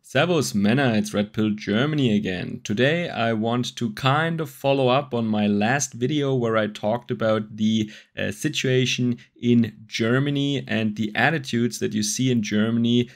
Servus Männer, it's Red Pill Germany again. Today I want to kind of follow up on my last video where I talked about the situation in Germany and the attitudes that you see in Germany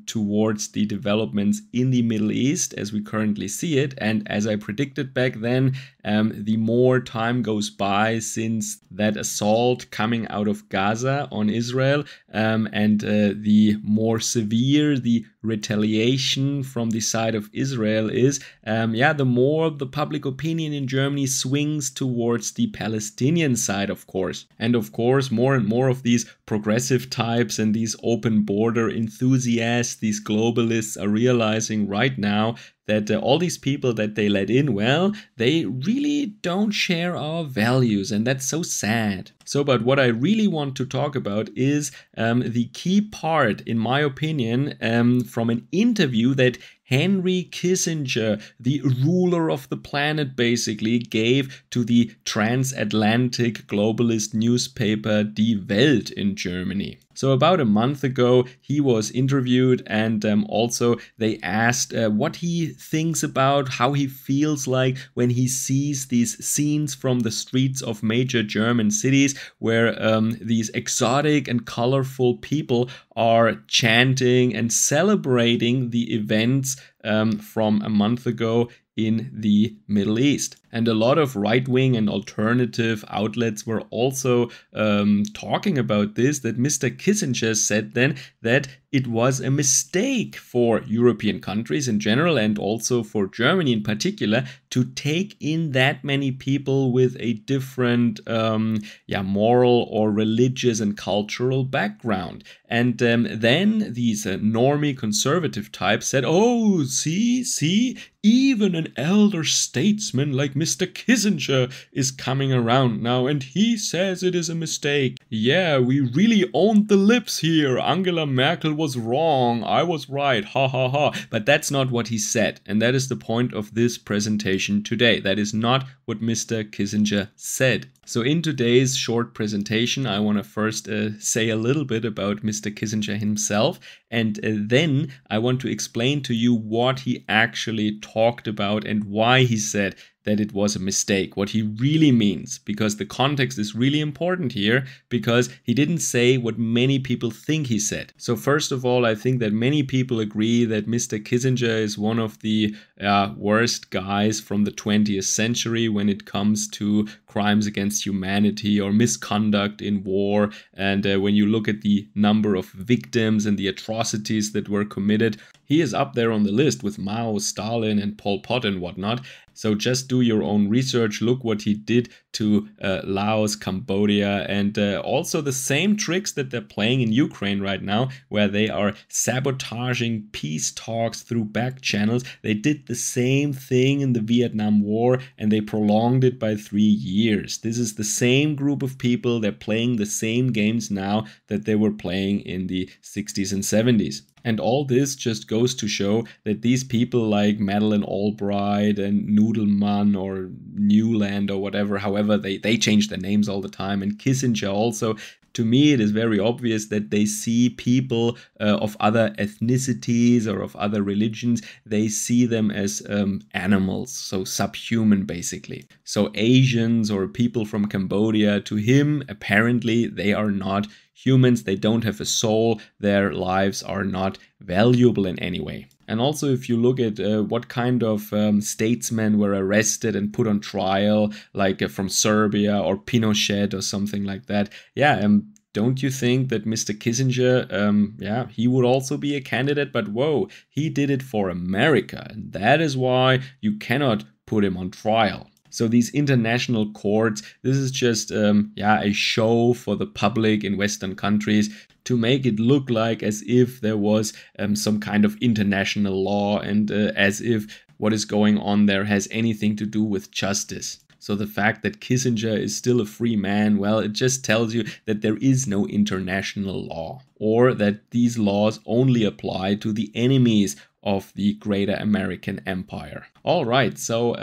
towards the developments in the Middle East as we currently see it. And as I predicted back then, the more time goes by since that assault coming out of Gaza on Israel and the more severe the retaliation from the side of Israel is, the more the public opinion in Germany swings towards the Palestinian side, of course. And of course, more and more of these progressive types and these open border enthusiasts, these globalists are realizing right now that all these people that they let in, well, they really don't share our values, and that's so sad. So, but what I really want to talk about is the key part, in my opinion, from an interview that Henry Kissinger, the ruler of the planet, basically gave to the transatlantic globalist newspaper Die Welt in Germany. So about a month ago, he was interviewed, and also they asked what he thinks about, how he feels like when he sees these scenes from the streets of major German cities where these exotic and colorful people are chanting and celebrating the events from a month ago in the Middle East. And a lot of right-wing and alternative outlets were also talking about this, that Mr. Kissinger said then that it was a mistake for European countries in general and also for Germany in particular to take in that many people with a different moral or religious and cultural background. And then these normie conservative types said, oh, see, even an elder statesman like Mr. Kissinger is coming around now, and he says it is a mistake. Yeah, we really owned the lips here. Angela Merkel was wrong. I was right. Ha ha ha. But that's not what he said. And that is the point of this presentation today. That is not what Mr. Kissinger said. So in today's short presentation, I want to first say a little bit about Mr. Kissinger himself, and then I want to explain to you what he actually talked about and why he said that it was a mistake, what he really means, because the context is really important here, because he didn't say what many people think he said. So first of all, I think that many people agree that Mr. Kissinger is one of the worst guys from the 20th century when it comes to crimes against humanity or misconduct in war. And when you look at the number of victims and the atrocities that were committed, he is up there on the list with Mao, Stalin, and Pol Pot and whatnot. So just do your own research, look what he did to Laos, Cambodia, and also the same tricks that they're playing in Ukraine right now, where they are sabotaging peace talks through back channels. They did the same thing in the Vietnam War, and they prolonged it by 3 years. This is the same group of people. They're playing the same games now that they were playing in the 60s and 70s. And all this just goes to show that these people like Madeleine Albright and Noodleman or Newland or whatever, however, they change their names all the time, and Kissinger also, to me it is very obvious that they see people of other ethnicities or of other religions, they see them as animals, so subhuman basically. So Asians or people from Cambodia, to him, apparently they are not humans, they don't have a soul, their lives are not valuable in any way. And also if you look at what kind of statesmen were arrested and put on trial, like from Serbia or Pinochet or something like that, don't you think that Mr. Kissinger, he would also be a candidate? But whoa, he did it for America, and that is why you cannot put him on trial. So these international courts, this is just a show for the public in Western countries to make it look like as if there was some kind of international law and as if what is going on there has anything to do with justice. So the fact that Kissinger is still a free man, well, it just tells you that there is no international law, or that these laws only apply to the enemies of the greater American empire. All right, so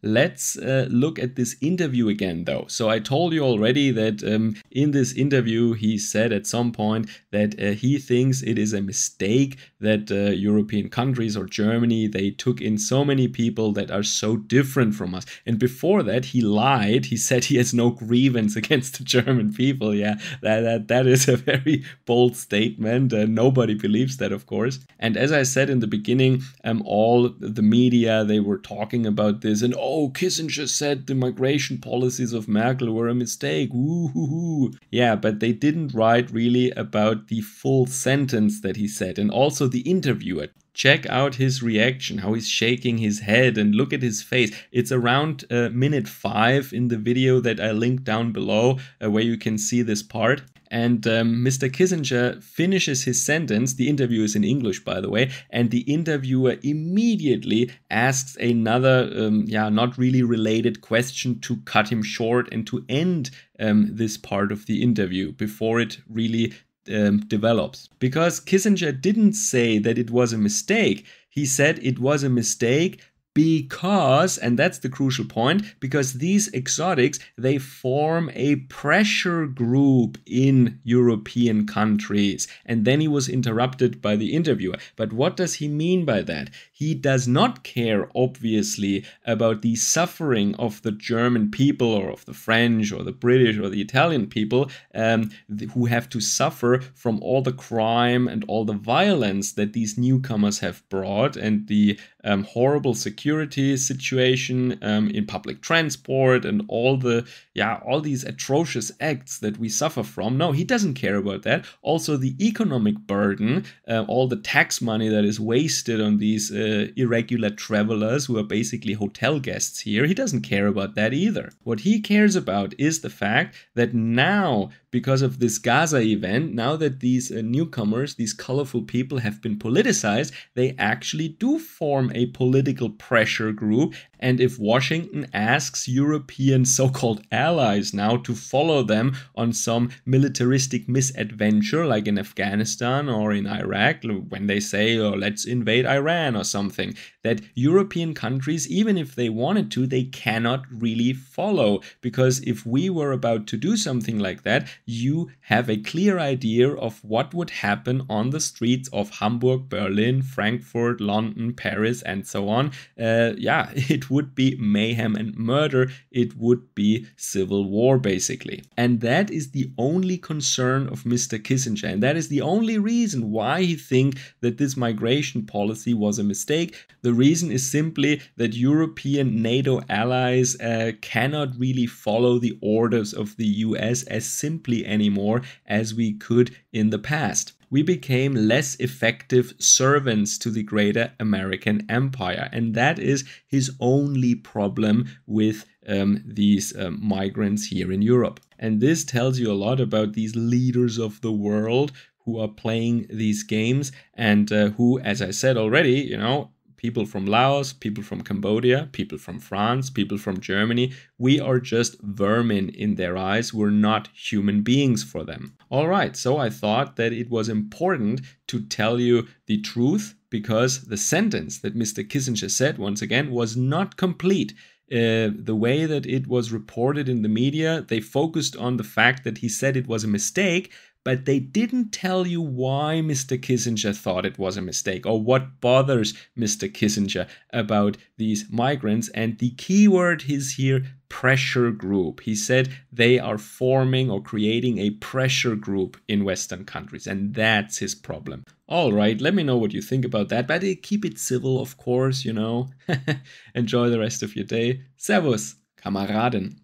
let's look at this interview again, though. So I told you already that in this interview, he said at some point that he thinks it is a mistake that European countries or Germany, they took in so many people that are so different from us. And before that, he lied. He said he has no grievance against the German people. Yeah, that is a very bold statement. Nobody believes that, of course. And as I said in the beginning, all the media, they were talking about this, and oh, Kissinger said the migration policies of Merkel were a mistake. Woo-hoo-hoo. Yeah, but they didn't write really about the full sentence that he said, and also the interviewer. Check out his reaction, how he's shaking his head, and look at his face. It's around minute 5 in the video that I linked down below where you can see this part. And Mr. Kissinger finishes his sentence. The interview is in English, by the way, and the interviewer immediately asks another, not really related question to cut him short and to end this part of the interview before it really develops. Because Kissinger didn't say that it was a mistake. He said it was a mistake because, and that's the crucial point, because these exotics, they form a pressure group in European countries. And then he was interrupted by the interviewer. But what does he mean by that? He does not care, obviously, about the suffering of the German people or of the French or the British or the Italian people who have to suffer from all the crime and all the violence that these newcomers have brought, and the horrible security situation in public transport, and all these atrocious acts that we suffer from. No, he doesn't care about that. Also, the economic burden, all the tax money that is wasted on these irregular travelers who are basically hotel guests here, he doesn't care about that either. What he cares about is the fact that now, because of this Gaza event, now that these newcomers, these colorful people have been politicized, they actually do form a political pressure group. And if Washington asks European so-called allies now to follow them on some militaristic misadventure like in Afghanistan or in Iraq, when they say, oh, let's invade Iran or something, that European countries, even if they wanted to, they cannot really follow. Because if we were about to do something like that, you have a clear idea of what would happen on the streets of Hamburg, Berlin, Frankfurt, London, Paris, and so on. It would be mayhem and murder. It would be civil war, basically. And that is the only concern of Mr. Kissinger. And that is the only reason why he thinks that this migration policy was a mistake. The reason is simply that European NATO allies cannot really follow the orders of the US as simply anymore as we could in the past. We became less effective servants to the greater American empire. And that is his only problem with these migrants here in Europe. And this tells you a lot about these leaders of the world who are playing these games and who, as I said already, people from Laos, people from Cambodia, people from France, people from Germany, we are just vermin in their eyes. We're not human beings for them. All right, so I thought that it was important to tell you the truth, because the sentence that Mr. Kissinger said, once again, was not complete. The way that it was reported in the media, they focused on the fact that he said it was a mistake, but they didn't tell you why Mr. Kissinger thought it was a mistake or what bothers Mr. Kissinger about these migrants. And the keyword is here pressure group. He said they are forming or creating a pressure group in Western countries, and that's his problem. All right, let me know what you think about that, but keep it civil, of course, Enjoy the rest of your day. Servus, Kameraden.